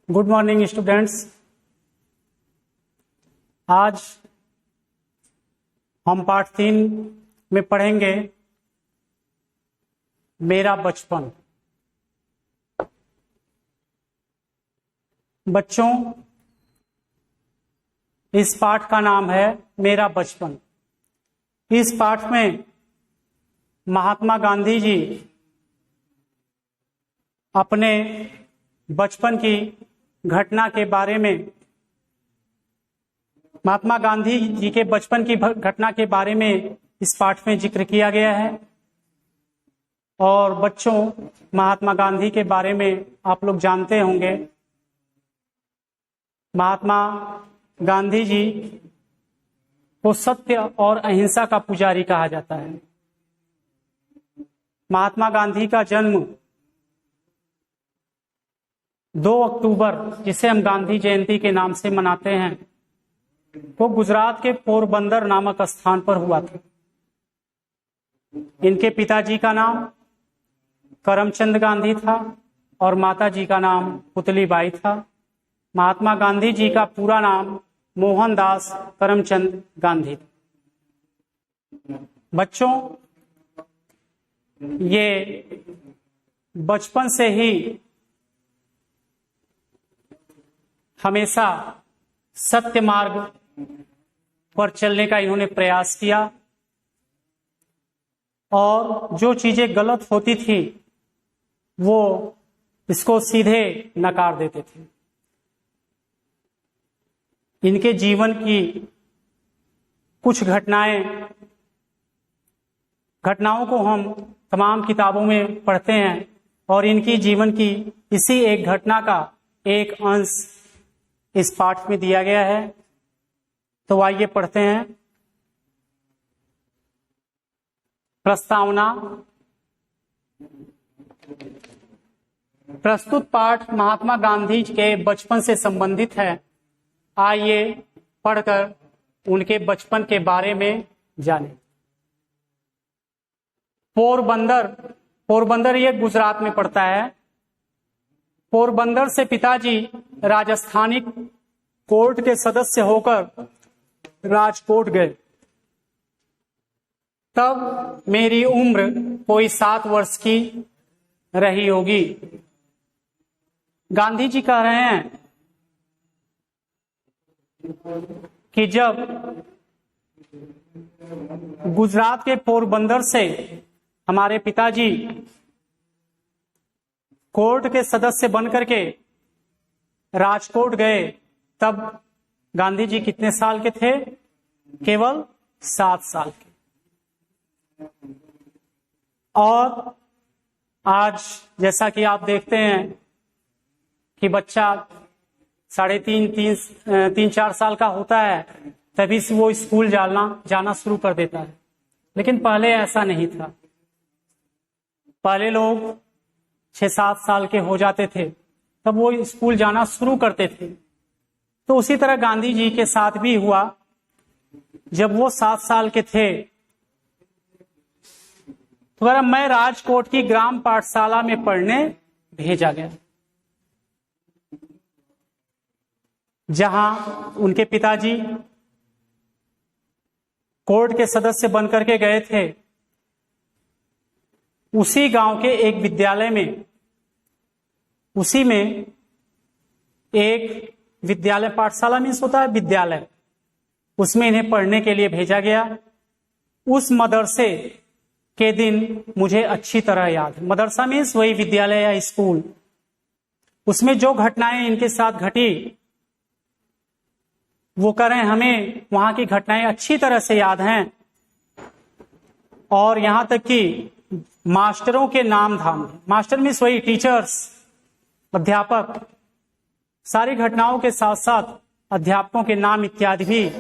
Good morning students. आज हम पाठ 3 में पढ़ेंगे मेरा बचपन। बच्चों, इस पाठ का नाम है मेरा बचपन। इस पाठ में महात्मा गांधी जी अपने बचपन की घटना के बारे में, महात्मा गांधी जी के बचपन की घटना के बारे में इस पाठ में जिक्र किया गया है। और बच्चों, महात्मा गांधी के बारे में आप लोग जानते होंगे। महात्मा गांधी जी को सत्य और अहिंसा का पुजारी कहा जाता है। महात्मा गांधी का जन्म 2 अक्टूबर, जिसे हम गांधी जयंती के नाम से मनाते हैं, वो गुजरात के पोरबंदर नामक स्थान पर हुआ था। इनके पिताजी का नाम करमचंद गांधी था और माताजी का नाम पुतलीबाई था। महात्मा गांधी जी का पूरा नाम मोहनदास करमचंद गांधी था। बच्चों, ये बचपन से ही हमेशा सत्य मार्ग पर चलने का इन्होंने प्रयास किया और जो चीजें गलत होती थी वो इसको सीधे नकार देते थे। इनके जीवन की कुछ घटनाओं को हम तमाम किताबों में पढ़ते हैं और इनकी जीवन की इसी एक घटना का एक अंश इस पाठ में दिया गया है। तो आइए पढ़ते हैं। प्रस्तावना। प्रस्तुत पाठ महात्मा गांधी के बचपन से संबंधित है। आइए पढ़कर उनके बचपन के बारे में जानें। पोरबंदर ये गुजरात में पड़ता है। पोरबंदर से पिताजी राजस्थानी कोर्ट के सदस्य होकर राजकोट गए। तब मेरी उम्र कोई 7 वर्ष की रही होगी। गांधी जी कह रहे हैं कि जब गुजरात के पोरबंदर से हमारे पिताजी कोर्ट के सदस्य बनकर के राजकोट गए, तब गांधी जी कितने साल के थे? केवल 7 साल के। और आज जैसा कि आप देखते हैं कि बच्चा 3.5-4 साल का होता है, तभी से वो स्कूल जाना शुरू कर देता है। लेकिन पहले ऐसा नहीं था। पहले लोग 6-7 साल के हो जाते थे तब वो स्कूल जाना शुरू करते थे। तो उसी तरह गांधी जी के साथ भी हुआ। जब वो 7 साल के थे तो मैं राजकोट की ग्राम पाठशाला में पढ़ने भेजा गया, जहां उनके पिताजी कोर्ट के सदस्य बनकर के गए थे। उसी गांव के एक विद्यालय में, उसी में एक विद्यालय, पाठशाला मीन्स होता है विद्यालय, उसमें इन्हें पढ़ने के लिए भेजा गया। उस मदरसे के दिन मुझे अच्छी तरह याद है। मदरसा मीन्स वही विद्यालय या स्कूल। उसमें जो घटनाएं इनके साथ घटी वो करें, हमें वहां की घटनाएं अच्छी तरह से याद हैं। और यहां तक कि मास्टरों के नाम धाम, मास्टर मीन्स वही टीचर्स, अध्यापक, सारी घटनाओं के साथ साथ अध्यापकों के नाम इत्यादि भी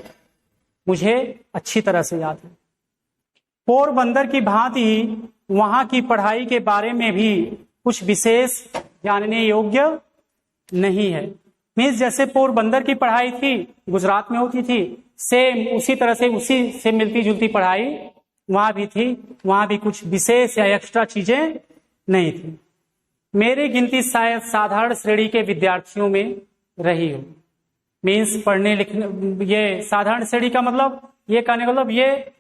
मुझे अच्छी तरह से याद है। पोरबंदर की भांति वहां की पढ़ाई के बारे में भी कुछ विशेष जानने योग्य नहीं है। मीन्स जैसे पोरबंदर की पढ़ाई थी, गुजरात में होती थी, सेम उसी तरह से, उसी से मिलती जुलती पढ़ाई वहां भी थी। वहां भी कुछ विशेष या एक्स्ट्रा चीजें नहीं थी। मेरी गिनती शायद साधारण श्रेणी के विद्यार्थियों में रही हो। मीन्स पढ़ने लिखने, ये साधारण श्रेणी का मतलब, ये कहने का मतलब ये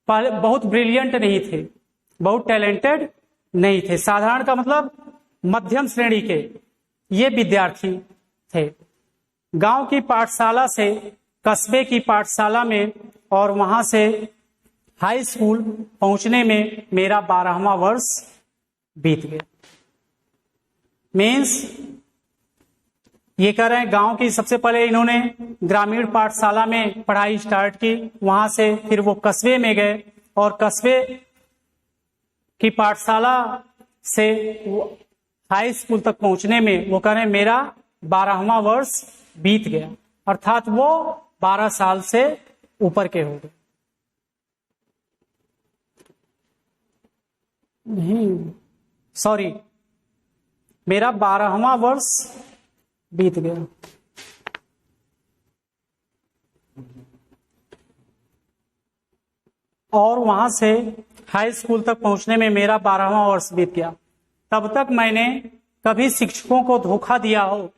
बहुत ब्रिलियंट नहीं थे, बहुत टैलेंटेड नहीं थे। साधारण का मतलब मध्यम श्रेणी के ये विद्यार्थी थे। गांव की पाठशाला से कस्बे की पाठशाला में और वहां से हाई स्कूल पहुंचने में मेरा 12वां वर्ष बीत गया। मीन्स ये कह रहे हैं गांव की, सबसे पहले इन्होंने ग्रामीण पाठशाला में पढ़ाई स्टार्ट की, वहां से फिर वो कस्बे में गए और कस्बे की पाठशाला से हाई स्कूल तक पहुंचने में वो कह रहे हैं मेरा 12वां वर्ष बीत गया, अर्थात वो 12 साल से ऊपर के हो गए। नहीं, सॉरी, मेरा 12वां वर्ष बीत गया। और वहां से हाई स्कूल तक पहुंचने में मेरा 12वां वर्ष बीत गया। तब तक मैंने कभी शिक्षकों को धोखा दिया हो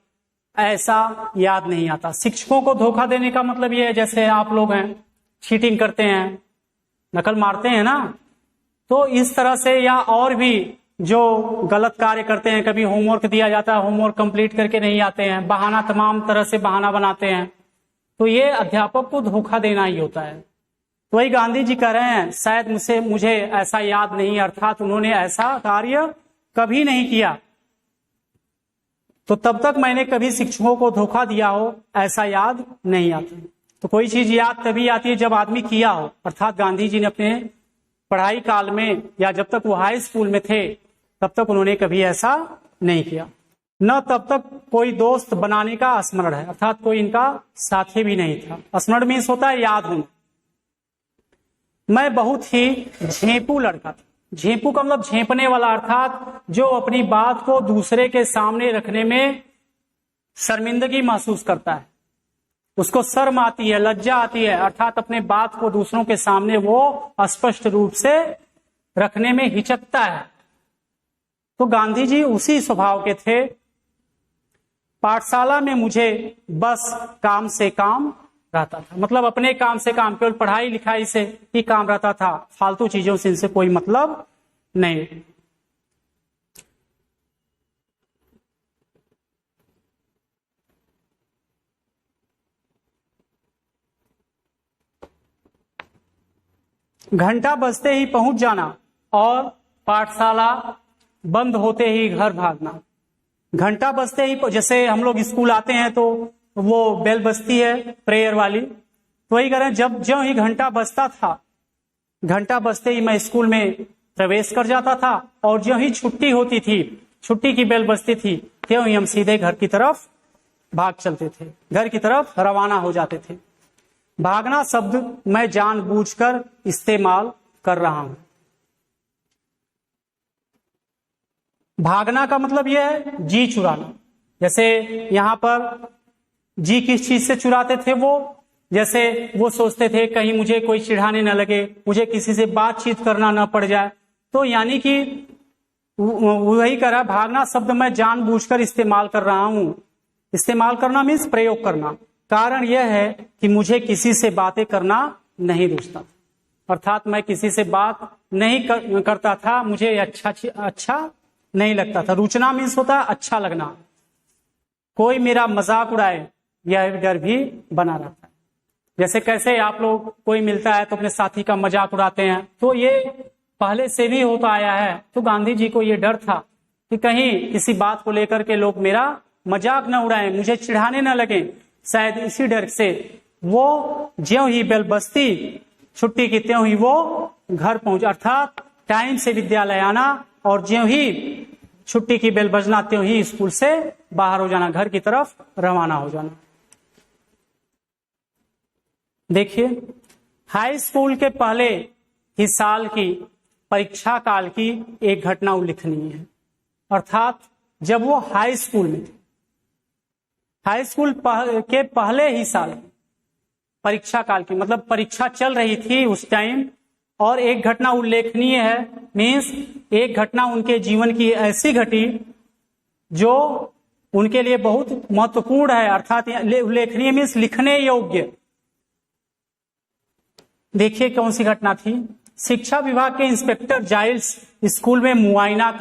ऐसा याद नहीं आता। शिक्षकों को धोखा देने का मतलब ये है, जैसे आप लोग हैं, चीटिंग करते हैं, नकल मारते हैं ना, तो इस तरह से, या और भी जो गलत कार्य करते हैं, कभी होमवर्क दिया जाता है, होमवर्क कंप्लीट करके नहीं आते हैं, बहाना, तमाम तरह से बहाना बनाते हैं, तो ये अध्यापक को धोखा देना ही होता है। तो वही गांधी जी कह रहे हैं, शायद मुझे ऐसा याद नहीं, अर्थात उन्होंने ऐसा कार्य कभी नहीं किया। तो तब तक मैंने कभी शिक्षकों को धोखा दिया हो ऐसा याद नहीं आता। तो कोई चीज याद तभी आती है जब आदमी किया हो, अर्थात गांधी जी ने अपने पढ़ाई काल में या जब तक वो हाई स्कूल में थे तब तक उन्होंने कभी ऐसा नहीं किया। न तब तक कोई दोस्त बनाने का स्मरण है, अर्थात कोई इनका साथी भी नहीं था। स्मरण मीन्स होता है याद होना। मैं बहुत ही झेंपू लड़का था। झेंपू का मतलब झेंपने वाला, अर्थात जो अपनी बात को दूसरे के सामने रखने में शर्मिंदगी महसूस करता है, उसको शर्म आती है, लज्जा आती है, अर्थात अपने बात को दूसरों के सामने वो स्पष्ट रूप से रखने में हिचकता है। तो गांधी जी उसी स्वभाव के थे। पाठशाला में मुझे बस काम से काम रहता था, मतलब अपने काम से काम, केवल पढ़ाई लिखाई से ही काम रहता था, फालतू चीजों से इनसे कोई मतलब नहीं। घंटा बजते ही पहुंच जाना और पाठशाला बंद होते ही घर भागना। घंटा बजते ही, जैसे हम लोग स्कूल आते हैं तो वो बेल बजती है प्रेयर वाली, तो वही करें, जब जो ही घंटा बजता था, घंटा बजते ही मैं स्कूल में प्रवेश कर जाता था और जो ही छुट्टी होती थी, छुट्टी की बेल बजती थी, त्यों ही हम सीधे घर की तरफ भाग चलते थे, घर की तरफ रवाना हो जाते थे। भागना शब्द मैं जानबूझकर इस्तेमाल कर रहा हूं। भागना का मतलब यह है जी चुराना। जैसे यहां पर जी किस चीज से चुराते थे वो, जैसे वो सोचते थे कहीं मुझे कोई चिढ़ाने न लगे, मुझे किसी से बातचीत करना न पड़ जाए, तो यानी कि वही करा, भागना शब्द मैं जानबूझकर इस्तेमाल कर रहा हूं। इस्तेमाल करना मीन्स प्रयोग करना। कारण यह है कि मुझे किसी से बातें करना नहीं रुचता, अर्थात मैं किसी से बात नहीं करता था, मुझे अच्छा नहीं लगता था। रुचना मीन्स होता है अच्छा लगना, कोई मेरा मजाक उड़ाए यह डर भी बना रहता है। जैसे कैसे आप लोग, कोई मिलता है तो अपने साथी का मजाक उड़ाते हैं, तो ये पहले से भी होता आया है। तो गांधी जी को ये डर था कि कहीं किसी बात को लेकर के लोग मेरा मजाक न उड़ाएं, मुझे चिढ़ाने न लगे। शायद इसी डर से वो ज्यों ही बेल बजती छुट्टी की त्यों ही वो घर पहुंच, अर्थात टाइम से विद्यालय आना और ज्यों ही छुट्टी की बेल बजना त्यों ही स्कूल से बाहर हो जाना, घर की तरफ रवाना हो जाना। देखिए, हाई स्कूल के पहले ही साल की परीक्षा काल की एक घटना उल्लेखनीय है, अर्थात जब वो हाई स्कूल में थे, हाई स्कूल के पहले ही साल परीक्षा काल की, मतलब परीक्षा चल रही थी उस टाइम, और एक घटना उल्लेखनीय है, मीन्स एक घटना उनके जीवन की ऐसी घटी जो उनके लिए बहुत महत्वपूर्ण है, अर्थात उल्लेखनीय मीन्स लिखने योग्य। देखिए कौन सी घटना थी। शिक्षा विभाग के इंस्पेक्टर जाइल्स स्कूल में मुआयना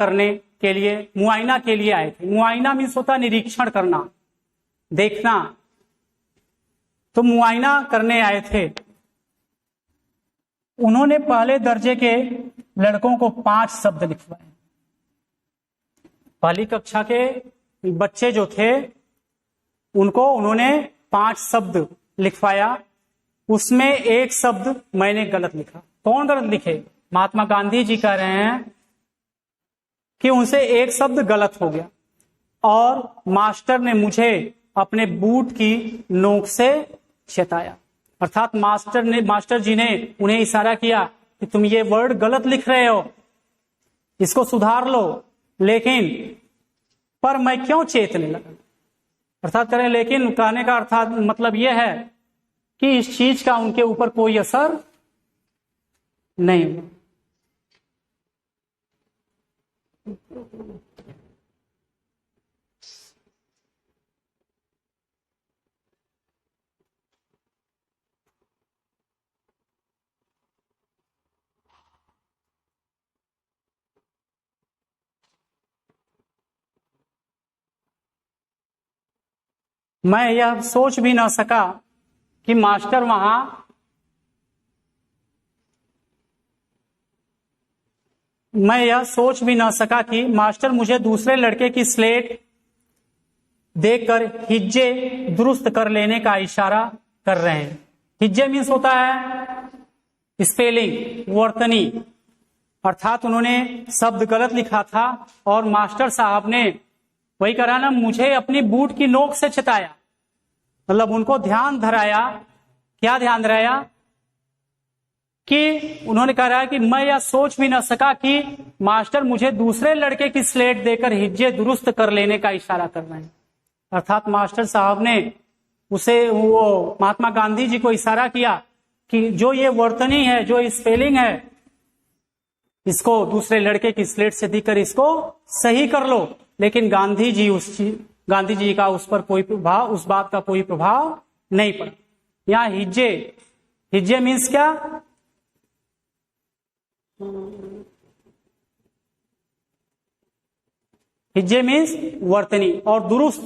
के लिए आए थे। मुआयना मीन्स होता निरीक्षण करना, देखना। तो मुआयना करने आए थे। उन्होंने पहले दर्जे के लड़कों को 5 शब्द लिखवाए। पहली कक्षा के बच्चे जो थे उनको उन्होंने 5 शब्द लिखवाया। उसमें एक शब्द मैंने गलत लिखा। कौन गलत लिखे? महात्मा गांधी जी कह रहे हैं कि उनसे एक शब्द गलत हो गया और मास्टर ने मुझे अपने बूट की नोक से चेताया। अर्थात मास्टर जी ने उन्हें इशारा किया कि तुम ये वर्ड गलत लिख रहे हो, इसको सुधार लो। लेकिन पर मैं क्यों चेतने लगा? अर्थात करें, लेकिन कहने का अर्थात मतलब यह है कि इस चीज का उनके ऊपर कोई असर नहीं हुआ। मैं यह सोच भी ना सका कि मास्टर मुझे दूसरे लड़के की स्लेट देखकर हिज्जे दुरुस्त कर लेने का इशारा कर रहे हैं। हिज्जे मीन्स होता है स्पेलिंग, वर्तनी। अर्थात उन्होंने शब्द गलत लिखा था और मास्टर साहब ने वही करा ना, मुझे अपनी बूट की नोक से चेताया। मतलब उनको ध्यान धराया। क्या ध्यान धराया? कि उन्होंने कहा कि मैं यह सोच भी न सका कि मास्टर मुझे दूसरे लड़के की स्लेट देकर हिज्जे दुरुस्त कर लेने का इशारा कर रहे हैं। अर्थात मास्टर साहब ने वो महात्मा गांधी जी को इशारा किया कि जो ये वर्तनी है, जो स्पेलिंग है, इसको दूसरे लड़के की स्लेट से देकर इसको सही कर लो। लेकिन गांधी जी का उस बात का कोई प्रभाव नहीं पड़ा। यहाँ हिज्जे मीन्स क्या? हिज्जे मीन्स वर्तनी, और दुरुस्त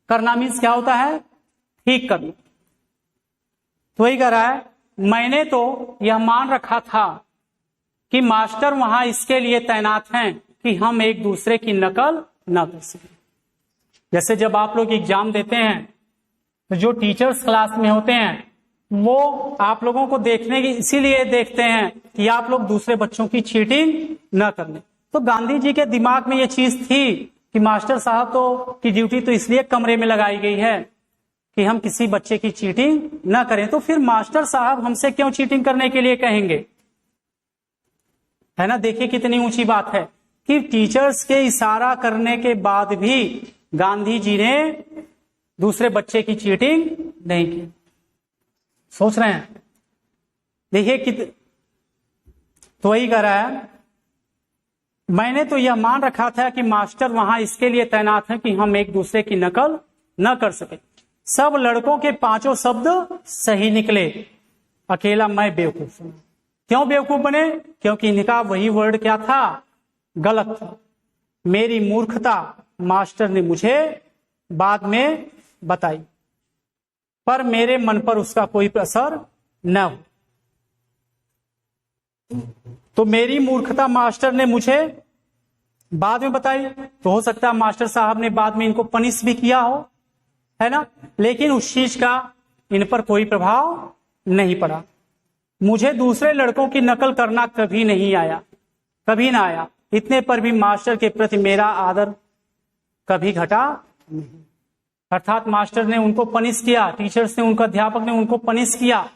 करना मीन्स क्या होता है? ठीक करना। तो वही कह रहा है, मैंने तो यह मान रखा था कि मास्टर वहां इसके लिए तैनात हैं कि हम एक दूसरे की नकल न कर सकें। जैसे जब आप लोग एग्जाम देते हैं तो जो टीचर्स क्लास में होते हैं वो आप लोगों को इसीलिए देखते हैं कि आप लोग दूसरे बच्चों की चीटिंग न कर लें। तो गांधी जी के दिमाग में ये चीज थी कि मास्टर साहब की ड्यूटी तो इसलिए कमरे में लगाई गई है कि हम किसी बच्चे की चीटिंग न करें। तो फिर मास्टर साहब हमसे क्यों चीटिंग करने के लिए कहेंगे? है ना? देखिए कितनी ऊंची बात है कि टीचर्स के इशारा करने के बाद भी गांधी जी ने दूसरे बच्चे की चीटिंग नहीं की। सोच रहे हैं? देखिए तो वही कह रहा है, मैंने तो यह मान रखा था कि मास्टर वहां इसके लिए तैनात हैं कि हम एक दूसरे की नकल न कर सके। सब लड़कों के 5 शब्द सही निकले, अकेला मैं बेवकूफ हूं। क्यों बेवकूफ बने? क्योंकि इनका वही वर्ड क्या था? गलत था। मेरी मूर्खता मास्टर ने मुझे बाद में बताई, पर मेरे मन पर उसका कोई असर न हो। तो मेरी मूर्खता मास्टर ने मुझे बाद में बताई, तो हो सकता है मास्टर साहब ने बाद में इनको पनिश भी किया हो, है ना? लेकिन उस चीज का इन पर कोई प्रभाव नहीं पड़ा। मुझे दूसरे लड़कों की नकल करना कभी ना आया। इतने पर भी मास्टर के प्रति मेरा आदर कभी घटा नहीं। अर्थात मास्टर ने उनको पनिश किया, टीचर्स ने, उनका अध्यापक ने उनको पनिश किया।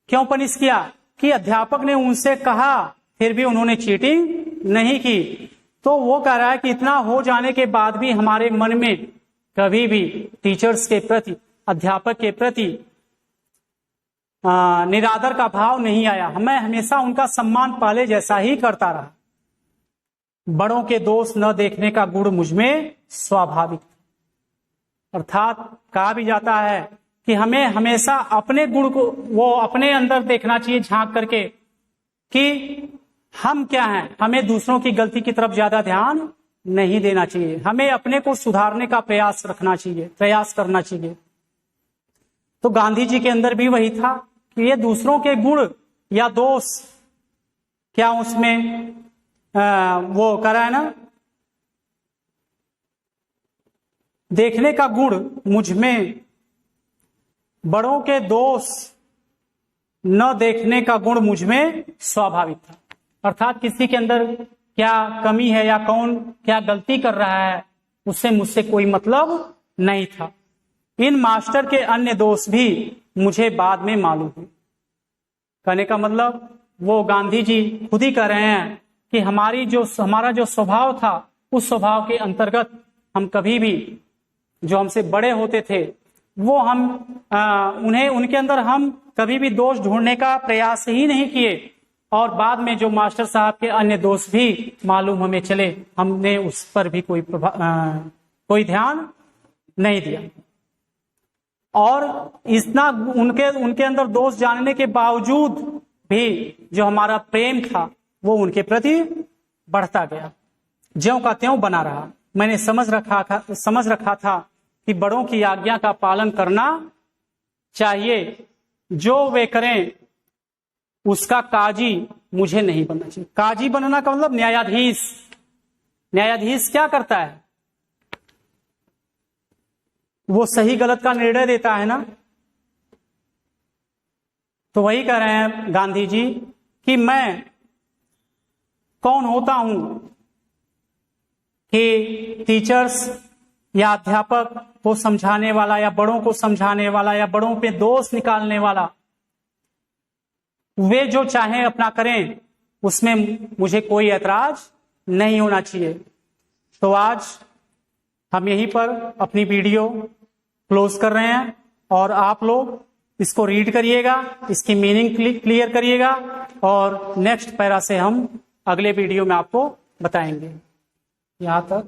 क्यों पनिश किया? कि अध्यापक ने उनसे कहा, फिर भी उन्होंने चीटिंग नहीं की। तो वो कह रहा है कि इतना हो जाने के बाद भी हमारे मन में कभी भी टीचर्स के प्रति, अध्यापक के प्रति निरादर का भाव नहीं आया। मैं हमेशा उनका सम्मान पहले जैसा ही करता रहा। बड़ों के दोष न देखने का गुण मुझमें स्वाभाविक था। अर्थात कहा भी जाता है कि हमें हमेशा अपने गुण को वो अपने अंदर देखना चाहिए झांक करके कि हम क्या हैं। हमें दूसरों की गलती की तरफ ज्यादा ध्यान नहीं देना चाहिए, हमें अपने को सुधारने का प्रयास करना चाहिए। तो गांधी जी के अंदर भी वही था कि ये दूसरों के गुण या दोष क्या उसमें वो करा है ना, देखने का गुण मुझमें, बड़ों के दोष न देखने का गुण मुझमें स्वाभाविक था। अर्थात किसी के अंदर क्या कमी है या कौन क्या गलती कर रहा है उससे मुझसे कोई मतलब नहीं था। इन मास्टर के अन्य दोष भी मुझे बाद में मालूम हुए। कहने का मतलब वो गांधी जी खुद ही कह रहे हैं कि हमारा जो स्वभाव था उस स्वभाव के अंतर्गत हम कभी भी जो हमसे बड़े होते थे वो हम उनके अंदर हम कभी भी दोष ढूंढने का प्रयास ही नहीं किए, और बाद में जो मास्टर साहब के अन्य दोष भी मालूम हमें चले हमने उस पर भी कोई ध्यान नहीं दिया। और इतना उनके अंदर दोष जानने के बावजूद भी जो हमारा प्रेम था वो उनके प्रति बढ़ता गया, ज्यों का त्यों बना रहा। मैंने समझ रखा था कि बड़ों की आज्ञा का पालन करना चाहिए, जो वे करें उसका काजी मुझे नहीं बनना चाहिए। काजी बनना का मतलब न्यायाधीश। न्यायाधीश क्या करता है, वो सही गलत का निर्णय देता है ना। तो वही कह रहे हैं गांधी जी कि मैं कौन होता हूं कि टीचर्स या अध्यापक को समझाने वाला या बड़ों को समझाने वाला या बड़ों पे दोष निकालने वाला। वे जो चाहें अपना करें, उसमें मुझे कोई ऐतराज नहीं होना चाहिए। तो आज हम यहीं पर अपनी वीडियो क्लोज कर रहे हैं और आप लोग इसको रीड करिएगा, इसकी मीनिंग क्लियर करिएगा और नेक्स्ट पैरा से हम अगले वीडियो में आपको बताएंगे। यहाँ तक